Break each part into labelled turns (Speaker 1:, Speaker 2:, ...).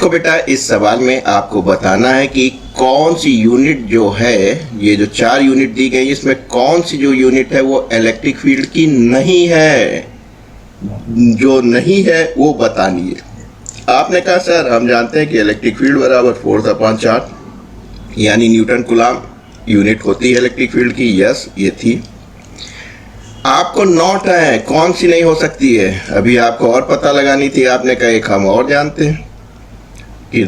Speaker 1: देखो बेटा, इस सवाल में आपको बताना है कि कौन सी यूनिट जो है, ये जो 4 यूनिट दी गई इसमें कौन सी जो यूनिट है वो इलेक्ट्रिक फील्ड की नहीं है। जो नहीं है वो बतानी है। आपने कहा सर हम जानते हैं कि इलेक्ट्रिक फील्ड बराबर फोर्स/चार्ज, यानी न्यूटन कूलम यूनिट होती है इलेक्ट्रिक फील्ड की। यस, ये थी। आपको नॉट है, कौन सी नहीं हो सकती है, अभी आपको और पता लगानी थी। आपने कहा एक हम और जानते हैं कि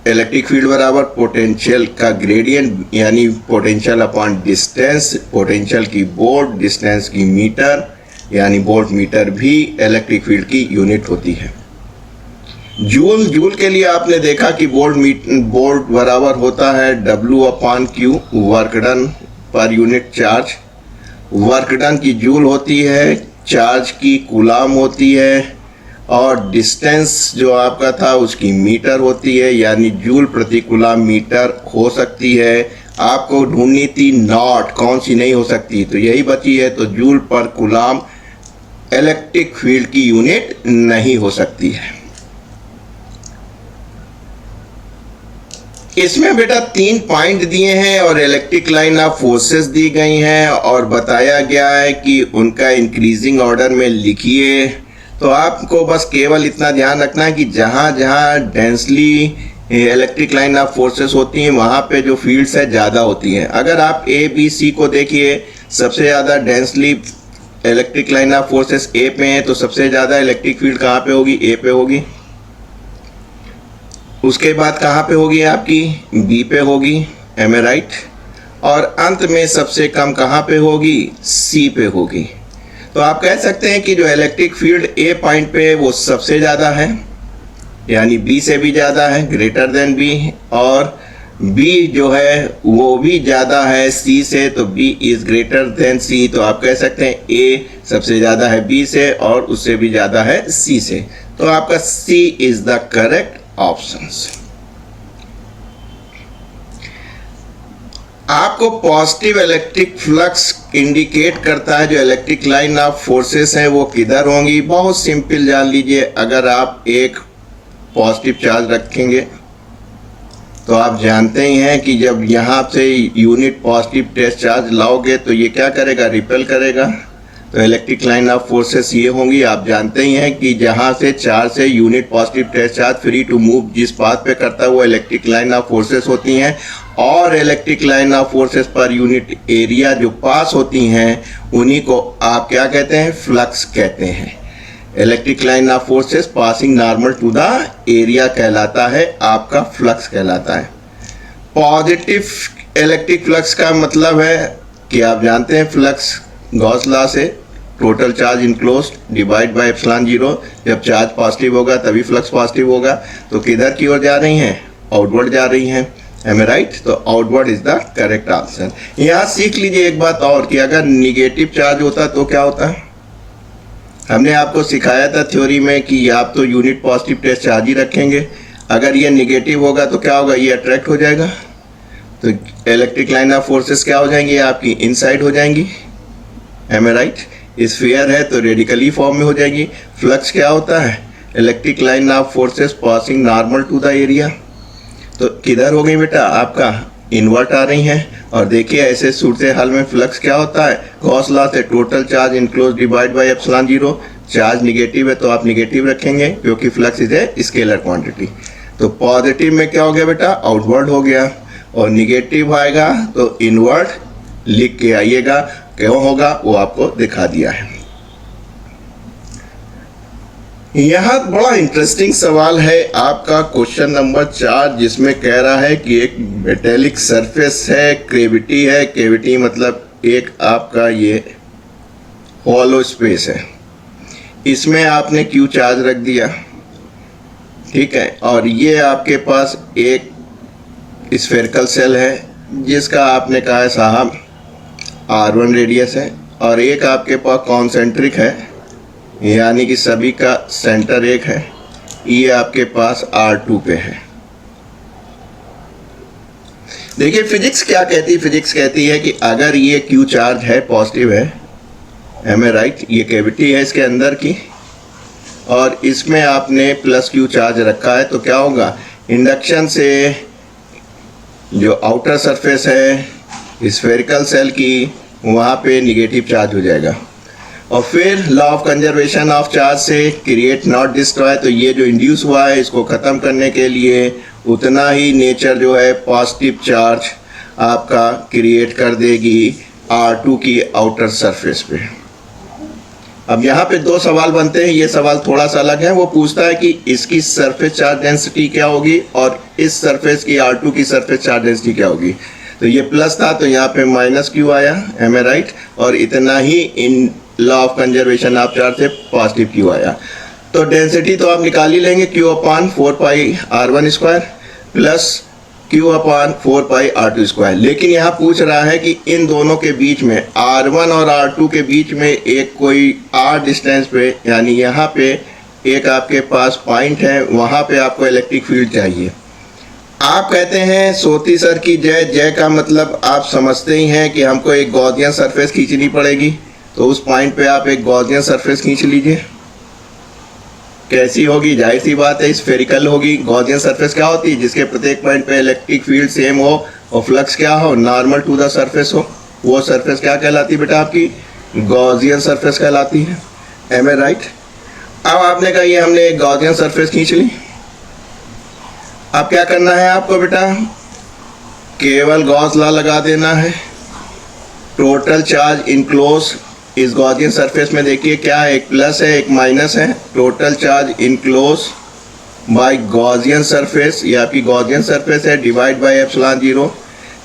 Speaker 1: इलेक्ट्रिक फील्ड बराबर पोटेंशियल का ग्रेडियंट, यानी पोटेंशियल अपॉन डिस्टेंस। पोटेंशियल की वोल्ट, डिस्टेंस की मीटर, यानी वोल्ट मीटर भी इलेक्ट्रिक फील्ड की यूनिट होती है। जूल के लिए आपने देखा कि वोल्ट बराबर होता है W/Q, work done per unit charge. Work done की जूल होती है, चार्ज की कूलम होती है, और डिस्टेंस जो आपका था उसकी मीटर होती है, यानी जूल प्रति कूलम मीटर हो सकती है। आपको ढूंढनी थी नॉट, कौन सी नहीं हो सकती, तो यही बची है। तो जूल पर कूलम इलेक्ट्रिक फील्ड की यूनिट नहीं हो सकती है। इसमें बेटा 3 पॉइंट दिए हैं और इलेक्ट्रिक लाइन ऑफ फोर्सेस दी गई हैं और बताया गया है कि उनका इंक्रीजिंग ऑर्डर में लिखिए। तो आपको बस केवल इतना ध्यान रखना है कि जहाँ जहाँ densely electric line of forces होती हैं वहाँ पे जो फील्ड्स है ज़्यादा होती हैं। अगर आप ABC को देखिए, सबसे ज़्यादा densely electric line of forces A पे हैं, तो सबसे ज़्यादा इलेक्ट्रिक फील्ड कहाँ पे होगी, A पे होगी। उसके बाद कहाँ पे होगी आपकी, B पे होगी, am I right? और अंत में सबसे कम कहाँ पे होगी, C पे होगी। तो आप कह सकते हैं कि जो इलेक्ट्रिक फील्ड A पॉइंट पे है वो सबसे ज़्यादा है, यानी B से भी ज़्यादा है, ग्रेटर देन B, और B जो है वो भी ज़्यादा है C से, तो B is greater than C। तो आप कह सकते हैं A सबसे ज़्यादा है B से और उससे भी ज़्यादा है C से। तो आपका C is the correct options. आपको पॉजिटिव इलेक्ट्रिक फ्लक्स इंडिकेट करता है जो इलेक्ट्रिक लाइन ऑफ फोर्सेस हैं वो किधर होंगी। बहुत सिंपल जान लीजिए, अगर आप एक पॉजिटिव चार्ज रखेंगे तो आप जानते ही हैं कि जब यहाँ से यूनिट पॉजिटिव टेस्ट चार्ज लाओगे तो ये क्या करेगा, रिपेल करेगा। तो इलेक्ट्रिक लाइन ऑफ फोर्सेस ये होंगी। आप जानते ही हैं कि जहाँ से चार्ज से unit positive test charge free to move जिस पाथ पे करता है वो इलेक्ट्रिक लाइन ऑफ फोर्सेस होती हैं, और electric line of forces per unit area जो पास होती हैं उन्हीं को आप क्या कहते हैं, फ्लक्स कहते हैं। Electric line of forces passing normal to the area कहलाता है, आपका फ्लक्स कहलाता है। पॉजिटिव इलेक्ट्रिक फ्लक्स का मतलब है कि आप जानते हैं फ्लक्स गॉस लॉ से, total charge enclosed divide by epsilon 0। जब चार्ज पॉजिटिव होगा तभी फ्लक्स पॉजिटिव होगा। तो किधर की ओर जा रही हैं, आउटवर्ड जा रही हैं, एम आई राइट? तो outward is the correct answer. यहाँ सीख लीजिए एक बात और कि अगर निगेटिव चार्ज होता तो क्या होता है। हमने आपको सिखाया था थ्योरी में कि आप तो यूनिट पॉजिटिव टेस्ट चार्ज ही रखेंगे, अगर ये निगेटिव होगा तो क्या होगा, ये अट्रैक्ट हो जाएगा। तो इलेक्ट्रिक लाइन ऑफ फोर्सेस क्या हो जाएंगी, आपकी इनसाइड हो जाएंगी, एम आई राइट? स्फीयर है तो रेडिकली फॉर्म में हो जाएगी। फ्लक्स क्या होता है, electric line of forces passing normal to the area. तो किधर हो गई बेटा, आपका इनवर्ट आ रही हैं। और देखिए ऐसे सूरत हाल में फ्लक्स क्या होता है, गॉस लॉ से total charge enclose divide by epsilon 0। Charge negative है तो आप निगेटिव रखेंगे क्योंकि flux is a scalar quantity. तो पॉजिटिव में क्या हो गया बेटा, आउटवर्ड हो गया, और निगेटिव आएगा तो इनवर्ट लिख के आइएगा। क्यों होगा वो आपको दिखा दिया है। यहाँ बड़ा इंटरेस्टिंग सवाल है आपका क्वेश्चन नंबर 4, जिसमें कह रहा है कि एक मेटेलिक सरफेस है, कैविटी है। कैविटी मतलब एक आपका ये हॉलो स्पेस है, इसमें आपने क्यू चार्ज रख दिया, ठीक है। और ये आपके पास एक स्फेरिकल सेल है जिसका आपने कहा है साहब R1 रेडियस है, और एक आपके पास कॉन्सेंट्रिक है, यानी कि सभी का सेंटर एक है, ये आपके पास R2 पे है। देखिए फिजिक्स क्या कहती है, फिजिक्स कहती है कि अगर ये क्यू चार्ज है, पॉजिटिव है, एम आई राइट, ये कैविटी है इसके अंदर की, और इसमें आपने प्लस क्यू चार्ज रखा है, तो क्या होगा, इंडक्शन से जो आउटर सरफेस है स्फेरिकल सेल की, वहाँ पे निगेटिव चार्ज हो जाएगा। और फिर law of conservation of charge से क्रिएट नॉट डिस्ट्रॉय, तो ये जो इंड्यूस हुआ है इसको ख़त्म करने के लिए उतना ही नेचर जो है पॉजिटिव चार्ज आपका क्रिएट कर देगी R2 की आउटर सरफेस पे। अब यहाँ पे दो सवाल बनते हैं, ये सवाल थोड़ा सा अलग है। वो पूछता है कि इसकी सरफेस चार्ज डेंसिटी क्या होगी और इस सरफेस की R2 की सरफेस चार्ज डेंसिटी क्या होगी। तो ये प्लस था तो यहाँ पे माइनस क्यू आया, एम ए राइट, और इतना ही in law of conservation of charge से पॉजिटिव क्यू आया। तो डेंसिटी तो आप निकाल ही लेंगे, q upon 4πr1² plus q upon 4πr2²। लेकिन यहाँ पूछ रहा है कि इन दोनों के बीच में R1 और R2 के बीच में एक कोई R डिस्टेंस पे, यानी यहाँ पे एक आपके पास पॉइंट है, वहाँ पे आपको इलेक्ट्रिक फील्ड चाहिए। आप कहते हैं सोती सर की जय, जय का मतलब आप समझते ही हैं कि हमको एक गॉसियन सरफेस खींचनी पड़ेगी। तो उस पॉइंट पे आप एक गॉसियन सरफेस खींच लीजिए। कैसी होगी, जाहिर सी बात है स्फेरिकल होगी। गॉसियन सरफेस क्या होती है, जिसके प्रत्येक पॉइंट पे इलेक्ट्रिक फील्ड सेम हो और फ्लक्स क्या हो, नॉर्मल टू द सरफेस हो। वो सरफेस क्या कहलाती है बेटा, आपकी गॉसियन सरफेस कहलाती है। Am A right. अब आपने कहा ये हमने एक गॉसियन सरफेस खींच ली। अब क्या करना है आपको बेटा, केवल गॉस लॉ लगा देना है। टोटल चार्ज इनक्लोज इस गॉसियन सरफेस में देखिए क्या है, एक प्लस है एक माइनस है। Total charge enclose by Gaussian surface, ये आपकी गॉसियन सरफेस है, डिवाइड बाय एप्सिलॉन 0।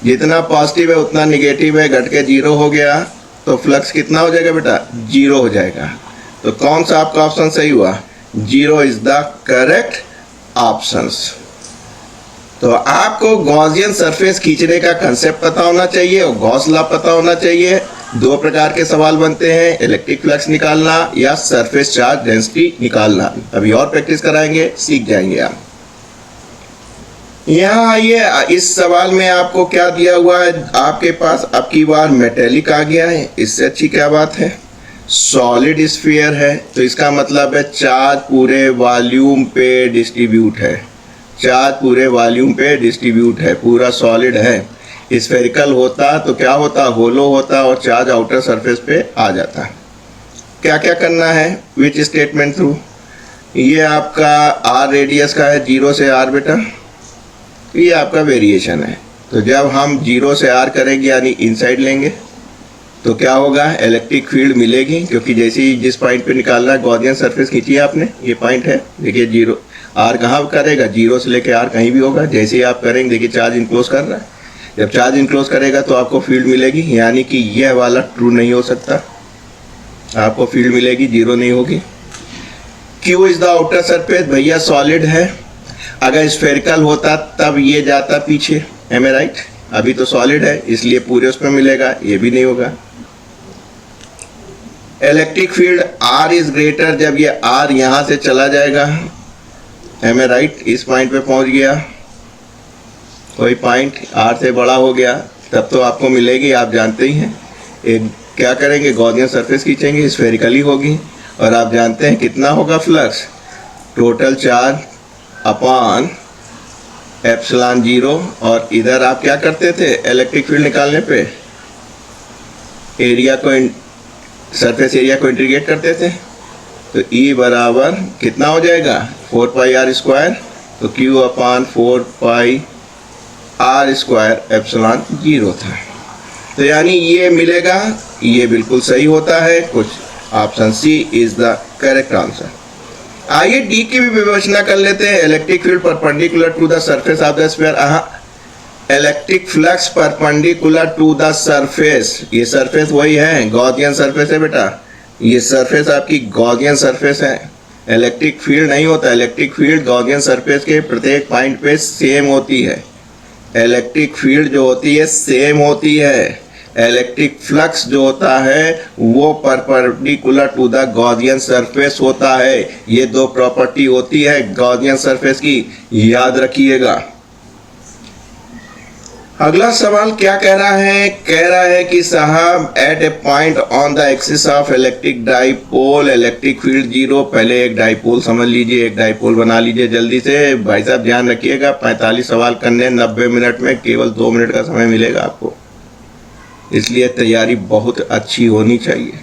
Speaker 1: जितना पॉजिटिव है उतना निगेटिव है, घट के 0 हो गया तो फ्लक्स कितना हो जाएगा बेटा, 0 हो जाएगा। तो कौन सा आपका ऑप्शन सही हुआ, 0 इज द करेक्ट ऑप्शंस। तो आपको गॉसियन सरफेस खींचने का कंसेप्ट पता होना चाहिए और गॉस लॉ पता होना चाहिए। दो प्रकार के सवाल बनते हैं, इलेक्ट्रिक फ्लक्स निकालना या सरफेस चार्ज डेंसिटी निकालना। अभी और प्रैक्टिस कराएंगे, सीख जाएंगे आप। यहाँ आइए, इस सवाल में आपको क्या दिया हुआ है, आपके पास अब की बार मेटेलिक आ गया है। इससे अच्छी क्या बात है, सॉलिड स्फीयर है, तो इसका मतलब है चार्ज पूरे वॉल्यूम पे डिस्ट्रीब्यूट है। चार्ज पूरे वॉल्यूम पे डिस्ट्रीब्यूट है, पूरा सॉलिड है। स्फेरिकल होता तो क्या होता, होलो होता और चार्ज आउटर सरफेस पे आ जाता। क्या क्या करना है, विच स्टेटमेंट थ्रू, ये आपका आर रेडियस का है 0 से r बेटा, ये आपका वेरिएशन है। तो जब हम 0 से r करेंगे यानी इनसाइड लेंगे तो क्या होगा, इलेक्ट्रिक फील्ड मिलेगी, क्योंकि जैसे ही जिस पॉइंट पे निकालना है गॉसियन सरफेस खींची आपने, ये पॉइंट है, देखिए 0 r कहाँ करेगा, 0 से लेके r कहीं भी होगा। जैसे ही आप करेंगे देखिए चार्ज इनक्लोज कर रहा है, जब चार्ज इनक्लोज करेगा तो आपको फील्ड मिलेगी, यानी कि यह वाला ट्रू नहीं हो सकता, आपको फील्ड मिलेगी, 0 नहीं होगी। Q is the outer surface, भैया सॉलिड है, अगर स्फेरिकल होता तब ये जाता पीछे, एम ए राइट। अभी तो सॉलिड है इसलिए पूरे उस पर मिलेगा, ये भी नहीं होगा। Electric field R is greater, जब ये R यहाँ से चला जाएगा, एम ए राइट, इस पॉइंट पे पहुँच गया, कोई पॉइंट R से बड़ा हो गया, तब तो आपको मिलेगी, आप जानते ही हैं। एक क्या करेंगे, गॉसियन सरफेस खींचेंगे, स्फेरिकली होगी, और आप जानते हैं कितना होगा flux, total charge upon epsilon 0। और इधर आप क्या करते थे, इलेक्ट्रिक फील्ड निकालने पे एरिया को, सरफेस एरिया को इंटीग्रेट करते थे, तो E बराबर कितना हो जाएगा, 4πr², तो Q अपॉन 4πr² एप्सिलॉन 0 था। तो यानी ये मिलेगा, ये बिल्कुल सही होता है, कुछ option C is the correct answer. आइए डी की भी विवेचना कर लेते हैं। Electric field perpendicular to the surface of the sphere, electric flux perpendicular to the surface, ये सरफेस वही है, गॉसियन सरफेस है बेटा, ये सरफेस आपकी गॉसियन सरफेस है। इलेक्ट्रिक फील्ड नहीं होता, इलेक्ट्रिक फील्ड गॉसियन सरफेस के प्रत्येक पॉइंट पे सेम होती है। इलेक्ट्रिक फील्ड जो होती है सेम होती है, इलेक्ट्रिक फ्लक्स जो होता है वो perpendicular to the Gaussian surface होता है। ये दो प्रॉपर्टी होती है गॉसियन सरफेस की, याद रखिएगा। अगला सवाल क्या कह रहा है कि साहब at a point on the axis of electric dipole electric field zero. पहले एक डाइपोल समझ लीजिए, एक डाइपोल बना लीजिए जल्दी से भाई साहब, ध्यान रखिएगा 45 सवाल करने 90 मिनट में, केवल 2 मिनट का समय मिलेगा आपको, इसलिए तैयारी बहुत अच्छी होनी चाहिए।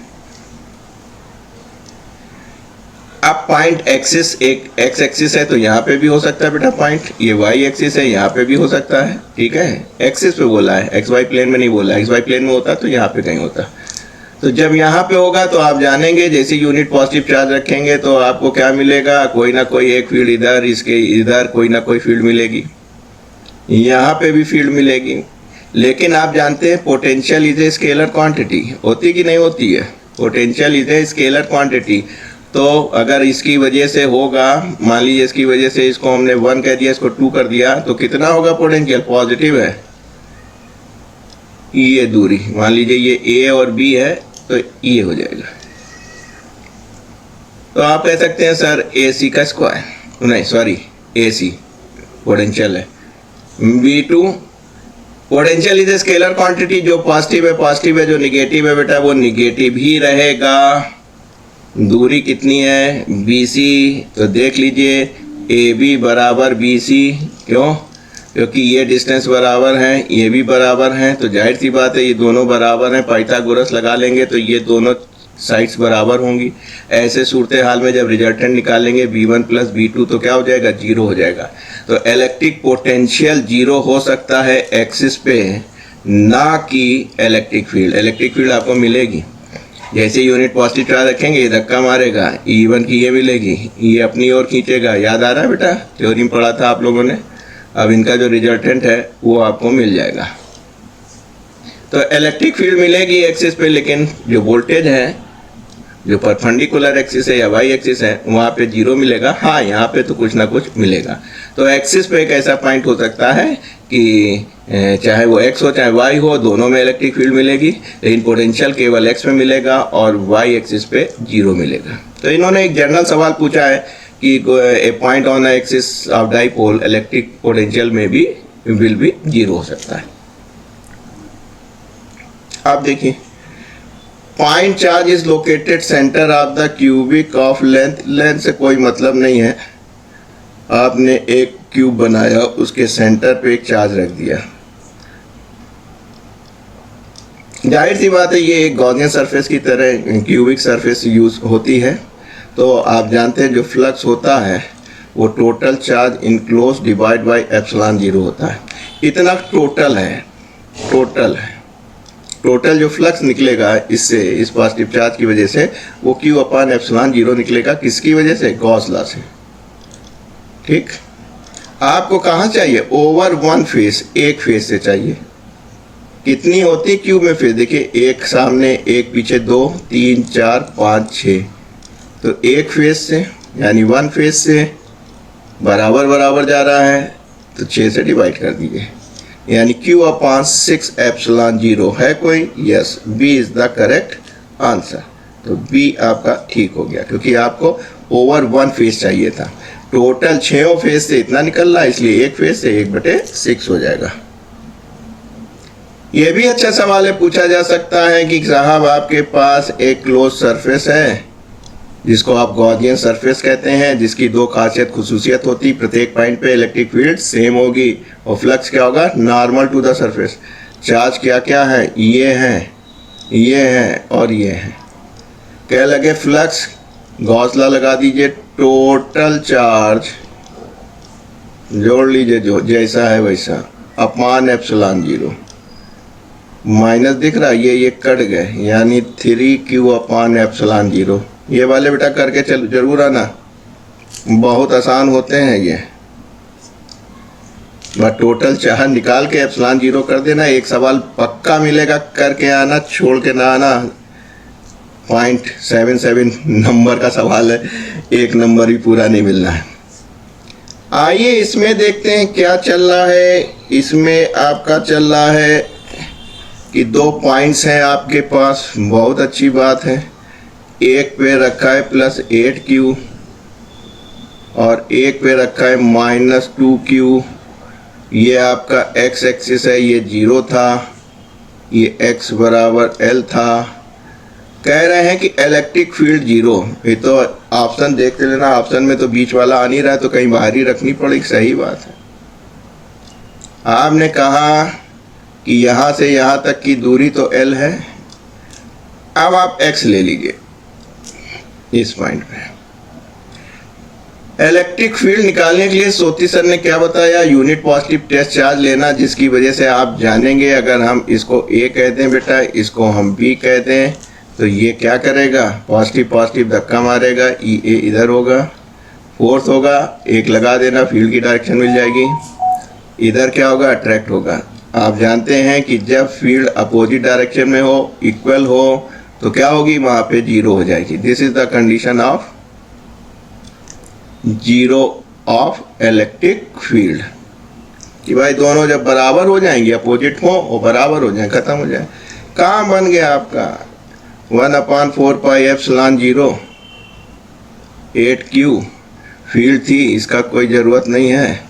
Speaker 1: अब पॉइंट एक्सिस, एक एक्स एक्सिस है तो यहाँ पे भी हो सकता है बेटा पॉइंट, ये वाई एक्सिस है यहाँ पे भी हो सकता है, ठीक है। एक्सिस पे बोला है, एक्स वाई प्लेन में नहीं बोला, एक्स वाई प्लेन में होता तो यहाँ पे कहीं होता। तो जब यहाँ पे होगा तो आप जानेंगे, जैसे यूनिट पॉजिटिव चार्ज रखेंगे तो आपको क्या मिलेगा, कोई ना कोई एक फील्ड इधर, इसके इधर कोई ना कोई फील्ड मिलेगी, यहाँ पे भी फील्ड मिलेगी। लेकिन आप जानते हैं potential is a scalar quantity, होती कि नहीं होती है, potential is a scalar quantity. तो अगर इसकी वजह से होगा, मान लीजिए इसकी वजह से इसको हमने 1 कह दिया, इसको 2 कर दिया, तो कितना होगा पोटेंशियल, पॉजिटिव है, ये दूरी, मान लीजिए ये ए और बी है तो ये हो जाएगा। तो आप कह सकते हैं सर ए सी का स्क्वायर, नहीं सॉरी ए सी पोटेंशियल है, V2 potential is a scalar quantity, जो पॉजिटिव है, जो निगेटिव है बेटा वो निगेटिव ही रहेगा। दूरी कितनी है, BC, तो देख लीजिए AB बराबर BC, क्यों, क्योंकि ये डिस्टेंस बराबर है, ये भी बराबर है, तो जाहिर सी बात है ये दोनों बराबर हैं, पाइथागोरस लगा लेंगे तो ये दोनों साइड्स बराबर होंगी। ऐसे सूरत हाल में जब रिजल्टेंट निकालेंगे V1 प्लस V2 तो क्या हो जाएगा, 0 हो जाएगा। तो इलेक्ट्रिक पोटेंशियल 0 हो सकता है एक्सिस पे, ना कि इलेक्ट्रिक फील्ड आपको मिलेगी। जैसे यूनिट पॉजिटिव चार्ज रखेंगे ये धक्का मारेगा, E1 की ये मिलेगी, ये अपनी ओर खींचेगा, याद आ रहा है बेटा, थ्योरी में पढ़ा था आप लोगों ने। अब इनका जो रिजल्टेंट है वो आपको मिल जाएगा। तो इलेक्ट्रिक फील्ड मिलेगी एक्सिस पे, लेकिन जो वोल्टेज है, जो परपेंडिकुलर एक्सिस है या वाई एक्सिस है, वहाँ पे 0 मिलेगा। हाँ, यहाँ पे तो कुछ ना कुछ मिलेगा। तो एक्सिस पे एक ऐसा पॉइंट हो सकता है कि चाहे वो एक्स हो चाहे वाई हो, दोनों में इलेक्ट्रिक फील्ड मिलेगी, लेकिन पोटेंशियल केवल एक्स में मिलेगा और वाई एक्सिस पे 0 मिलेगा। तो इन्होंने एक जनरल सवाल पूछा है कि a point on axis of dipole electric potential में भी विल भी 0 हो सकता है। आप देखिए, point charge is located centre of the cubic of length से कोई मतलब नहीं है। आपने एक क्यूब बनाया, उसके सेंटर पे एक चार्ज रख दिया, जाहिर सी बात है ये एक गॉसियन सरफेस की तरह क्यूबिक सरफेस यूज होती है। तो आप जानते हैं जो फ्लक्स होता है वो total charge enclose divide by epsilon 0 होता है। इतना टोटल है, टोटल जो फ्लक्स निकलेगा इससे, इस पॉजिटिव चार्ज की वजह से, वो Q अपॉन एप्सिलॉन 0 निकलेगा। किसकी वजह से, गॉस लॉ से। ठीक, आपको कहाँ चाहिए, ओवर वन फेस, एक फेस से चाहिए। कितनी होती क्यूब में फेस, देखिए एक सामने, एक पीछे, 2 3 4 5 6, तो एक फेस से यानी वन फेस से बराबर जा रहा है, तो 6 से डिवाइड कर दीजिए, यानी Q अपॉन 6 एप्सिलॉन 0 है कोई, yes, B is the correct answer. तो B आपका ठीक हो गया, क्योंकि आपको ओवर वन फेस चाहिए था। टोटल 6 फेस से इतना निकल रहा है, इसलिए एक फेस से 1/6 हो जाएगा। ये भी अच्छा सवाल है, पूछा जा सकता है कि साहब आपके पास एक क्लोज सरफेस है जिसको आप गॉसियन सरफेस कहते हैं, जिसकी 2 खासियत खुसूसियत होती, प्रत्येक पॉइंट पे इलेक्ट्रिक फील्ड सेम होगी और फ्लक्स क्या होगा, normal to the surface. Charge क्या क्या है, ये है और ये है। क्या लगे, फ्लक्स, गॉस लॉ लगा दीजिए, टोटल चार्ज जोड़ लीजिए, जो जैसा है वैसा, अपॉन एप्सिलॉन 0, माइनस दिख रहा है, ये कट गए, यानी 3Q अपॉन एप्सिलॉन 0। ये वाले बेटा करके चल जरूर आना, बहुत आसान होते हैं ये। बस टोटल चार्ज निकाल के एप्सिलॉन 0 कर देना, एक सवाल पक्का मिलेगा, करके आना, छोड़ के ना आना। 0.77 नंबर का सवाल है, 1 नंबर भी पूरा नहीं मिलना है। आइए इसमें देखते हैं क्या चल रहा है। इसमें आपका चल रहा है कि 2 पॉइंट्स हैं आपके पास, बहुत अच्छी बात है। एक पे रखा है +8Q और एक पे रखा है -2Q। ये आपका एक्स एक्सिस है, ये 0 था, ये x बराबर L था। कह रहे हैं कि इलेक्ट्रिक फील्ड 0। ये तो ऑप्शन देखते लेना, ऑप्शन में तो बीच वाला आ नहीं रहा है तो कहीं बाहर ही रखनी पड़ेगी। सही बात है। आपने कहा कि यहाँ से यहाँ तक की दूरी तो L है। अब आप x ले लीजिए इस पॉइंट पे। इलेक्ट्रिक फील्ड निकालने के लिए सोती सर ने क्या बताया, यूनिट पॉजिटिव टेस्ट चार्ज लेना, जिसकी वजह से आप जानेंगे अगर हम इसको A कहते हैं बेटा, इसको हम B कहते हैं, तो ये क्या करेगा, पॉजिटिव पॉजिटिव धक्का मारेगा, EA इधर होगा, फोर्स होगा, एक लगा देना, फील्ड की डायरेक्शन मिल जाएगी। इधर क्या होगा, अट्रैक्ट होगा। आप जानते हैं कि जब फील्ड अपोजिट डायरेक्शन में हो, इक्वल हो, तो क्या होगी, वहाँ पे 0 हो जाएगी। This is the condition of 0 of electric field, कि भाई दोनों जब बराबर हो जाएंगे, अपोजिट हो और बराबर हो जाए, खत्म हो जाए। काम बन गया आपका 1/4 पाई एप्सिलॉन 0 8Q फील्ड थी, इसका कोई ज़रूरत नहीं है।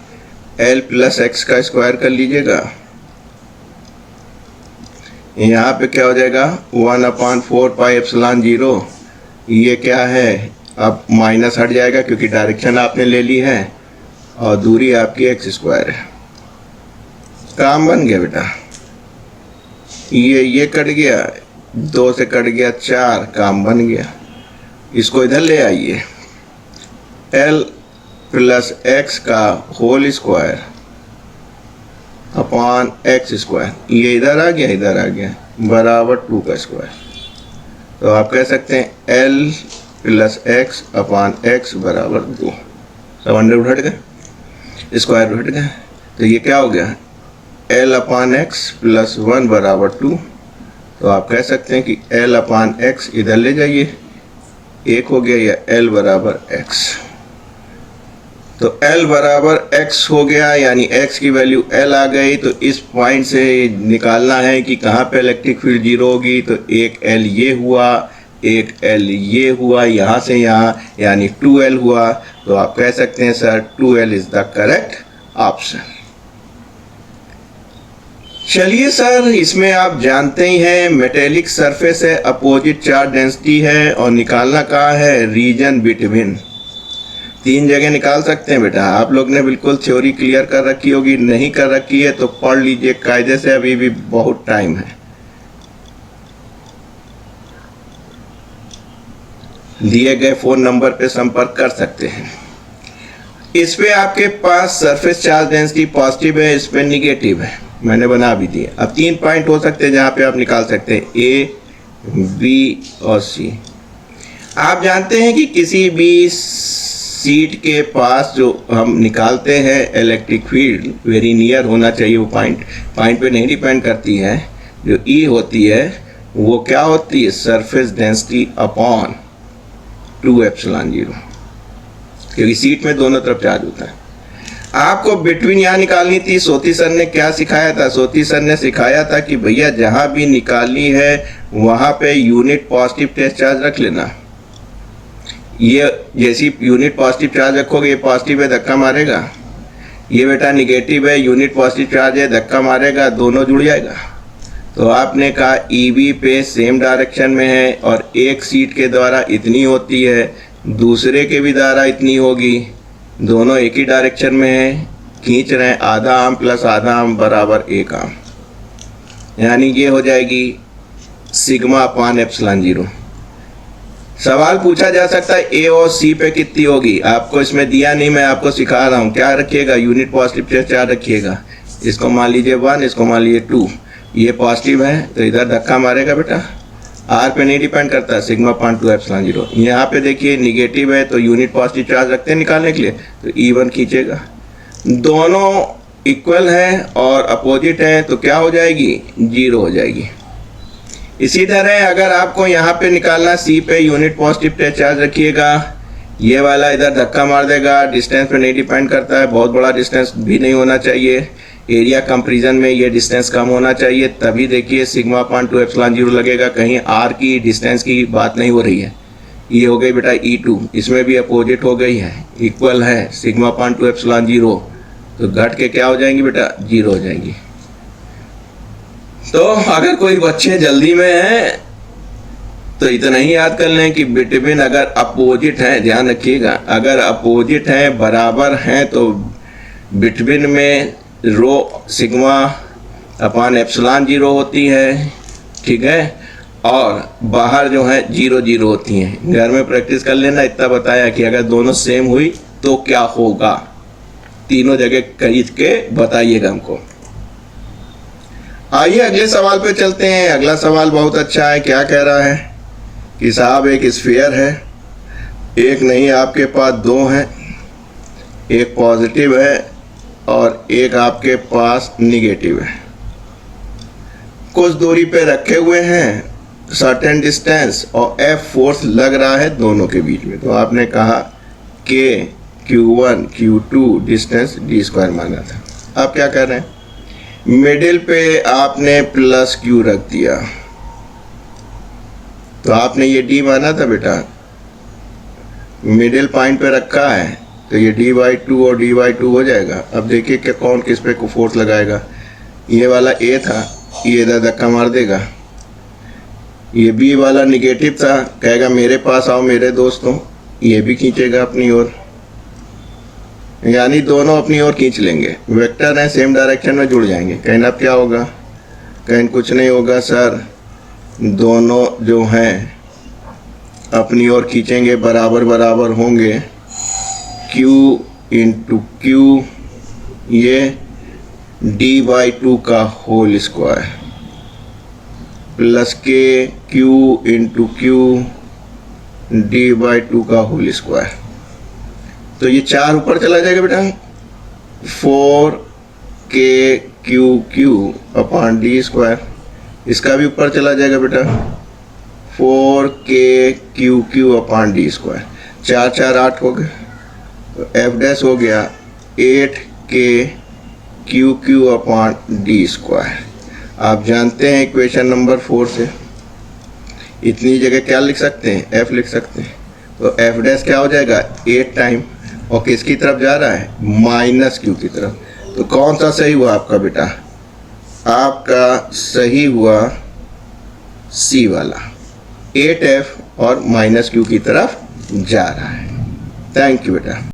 Speaker 1: L प्लस एक्स का स्क्वायर कर लीजिएगा। यहाँ पे क्या हो जाएगा, 1/4 पाई एप्सिलॉन 0, ये क्या है, अब माइनस हट जाएगा क्योंकि डायरेक्शन आपने ले ली है, और दूरी आपकी एक्स स्क्वायर है। काम बन गया बेटा। ये कट गया, 2 से कट गया 4, काम बन गया। इसको इधर ले आइए, L प्लस एक्स का whole square upon x square, ये इधर आ गया, इधर आ गया, बराबर 2 का स्क्वायर। तो आप कह सकते हैं L plus x upon x बराबर 2। सब अंडर हट गए, स्क्वायर हट गए, तो ये क्या हो गया, L अपॉन एक्स प्लस 1 बराबर 2। तो आप कह सकते हैं कि L अपॉन एक्स इधर ले जाइए, 1 हो गया, या L बराबर एक्स। तो L बराबर x हो गया, यानी x की वैल्यू L आ गई। तो इस पॉइंट से निकालना है कि कहाँ पे इलेक्ट्रिक फील्ड 0 होगी। तो एक L ये हुआ, एक L ये हुआ, यहाँ से यहाँ, यानी 2L हुआ। तो आप कह सकते हैं sir 2L is the correct option. चलिए सर, इसमें आप जानते ही हैं मेटेलिक सरफेस है, अपोजिट चार्ज डेंसिटी है, और निकालना कहाँ है, रीजन बिटवीन। 3 जगह निकाल सकते हैं बेटा। आप लोग ने बिल्कुल थ्योरी क्लियर कर रखी होगी, नहीं कर रखी है तो पढ़ लीजिए कायदे से, अभी भी बहुत टाइम है। दिए गए फ़ोन नंबर पे संपर्क कर सकते हैं। इस पे आपके पास सरफेस चार्ज डेंसिटी पॉजिटिव है, इस पे निगेटिव है, मैंने बना भी दिया। अब 3 पॉइंट हो सकते हैं जहाँ पे आप निकाल सकते हैं, A, B और C। आप जानते हैं कि किसी भी सीट के पास जो हम निकालते हैं इलेक्ट्रिक फील्ड, वेरी नियर होना चाहिए वो पॉइंट पे नहीं डिपेंड करती है। जो E होती है वो क्या होती है, सरफेस डेंसिटी अपॉन 2 एप्सिलॉन 0, क्योंकि सीट में दोनों तरफ चार्ज होता है। आपको बिटवीन यहाँ निकालनी थी। सोती सर ने क्या सिखाया था, सोती सर ने सिखाया था कि भैया जहाँ भी निकालनी है वहाँ पे यूनिट पॉजिटिव टेस्ट चार्ज रख लेना। ये जैसी यूनिट पॉजिटिव चार्ज रखोगे, ये पॉजिटिव है, धक्का मारेगा, ये बेटा निगेटिव है, यूनिट पॉजिटिव चार्ज है, धक्का मारेगा, दोनों जुड़ जाएगा। तो आपने कहा EB पे सेम डायरेक्शन में है, और एक सीट के द्वारा इतनी होती है, दूसरे के भी द्वारा इतनी होगी, दोनों एक ही डायरेक्शन में है, खींच रहे हैं, आधा आर्म प्लस आधा आर्म बराबर 1 आर्म, यानी ये हो जाएगी सिग्मा अपॉन एप्सिलॉन 0। सवाल पूछा जा सकता है A और C पे कितनी होगी, आपको इसमें दिया नहीं, मैं आपको सिखा रहा हूँ। क्या रखिएगा, यूनिट पॉजिटिव टेस्ट चार्ज रखिएगा। इसको मान लीजिए 1, इसको मान लीजिए 2, ये पॉजिटिव है तो इधर धक्का मारेगा बेटा, R पे नहीं डिपेंड करता, सिग्मा अपॉन 2 एप्सिलॉन 0। यहाँ पे देखिए निगेटिव है तो यूनिट पॉजिटिव चार्ज रखते हैं निकालने के लिए, तो E1 खींचेगा। दोनों इक्वल हैं और अपोजिट हैं तो क्या हो जाएगी, 0 हो जाएगी। इसी तरह अगर आपको यहाँ पे निकालना, C पे यूनिट पॉजिटिव टेस्ट चार्ज रखिएगा, ये वाला इधर धक्का मार देगा, डिस्टेंस पे नहीं डिपेंड करता है, बहुत बड़ा डिस्टेंस भी नहीं होना चाहिए, एरिया कंपेरिजन में ये डिस्टेंस कम होना चाहिए, तभी देखिए सिग्मा अपॉन 2 एप्सिलॉन 0 लगेगा। कहीं R की डिस्टेंस की बात नहीं हो रही है। ये हो गई बेटा E2, इसमें भी अपोजिट हो गई है, इक्वल है, सिग्मा अपॉन 2 एप्सिलॉन 0 तो घट के क्या हो जाएंगी बेटा, 0 हो जाएंगी। तो अगर कोई बच्चे जल्दी में हैं तो इतना ही याद कर लें कि बिटवीन अगर अपोजिट है, ध्यान रखिएगा, अगर अपोजिट है, बराबर हैं, तो बिटवीन में रो सिग्मा अपान एप्सिलॉन 0 होती है, ठीक है, और बाहर जो है 0 0 होती हैं। घर में प्रैक्टिस कर लेना। इतना बताया कि अगर दोनों सेम हुई तो क्या होगा, तीनों जगह खरीद के बताइएगा हमको। आइए अगले सवाल पे चलते हैं। अगला सवाल बहुत अच्छा है। क्या कह रहा है कि साहब एक स्फीयर है, एक नहीं आपके पास 2 हैं, एक पॉजिटिव है और एक आपके पास निगेटिव है, कुछ दूरी पे रखे हुए हैं, सर्टेन डिस्टेंस, और एफ फोर्स लग रहा है दोनों के बीच में। तो आपने कहा के Q1 Q2 डिस्टेंस d² माना था। आप क्या कर रहे हैं, मिडिल पे आपने प्लस Q रख दिया, तो आपने ये d माना था बेटा, मिडिल पॉइंट पे रखा है, तो ये d/2 और d/2 हो जाएगा। अब देखिए कि कौन किस पे को फोर्स लगाएगा। ये वाला A था, ये इधर धक्का मार देगा। ये B वाला निगेटिव था, कहेगा मेरे पास आओ मेरे दोस्तों, ये भी खींचेगा अपनी ओर, यानी दोनों अपनी ओर खींच लेंगे। वेक्टर हैं, सेम डायरेक्शन में जुड़ जाएंगे। कहना अब क्या होगा, कहीं कुछ नहीं होगा सर, दोनों जो हैं अपनी ओर खींचेंगे, बराबर बराबर होंगे। Q इंटू Q, ये d/2 का होल स्क्वायर, प्लस के Q इंटू Q d/2 का होल स्क्वायर। तो ये 4 ऊपर चला जाएगा बेटा, 4kQQ अपान d², इसका भी ऊपर चला जाएगा बेटा, 4kQQ अपान d²। 4 4 8 हो गए, तो f' हो गया 8kQQ अपान d²। आप जानते हैं इक्वेशन नंबर 4 से इतनी जगह क्या लिख सकते हैं, f लिख सकते हैं। तो f' क्या हो जाएगा, 8 टाइम, और किसकी तरफ जा रहा है, -Q की तरफ। तो कौन सा सही हुआ आपका बेटा, आपका सही हुआ C वाला, 8f और -Q की तरफ जा रहा है। थैंक यू बेटा।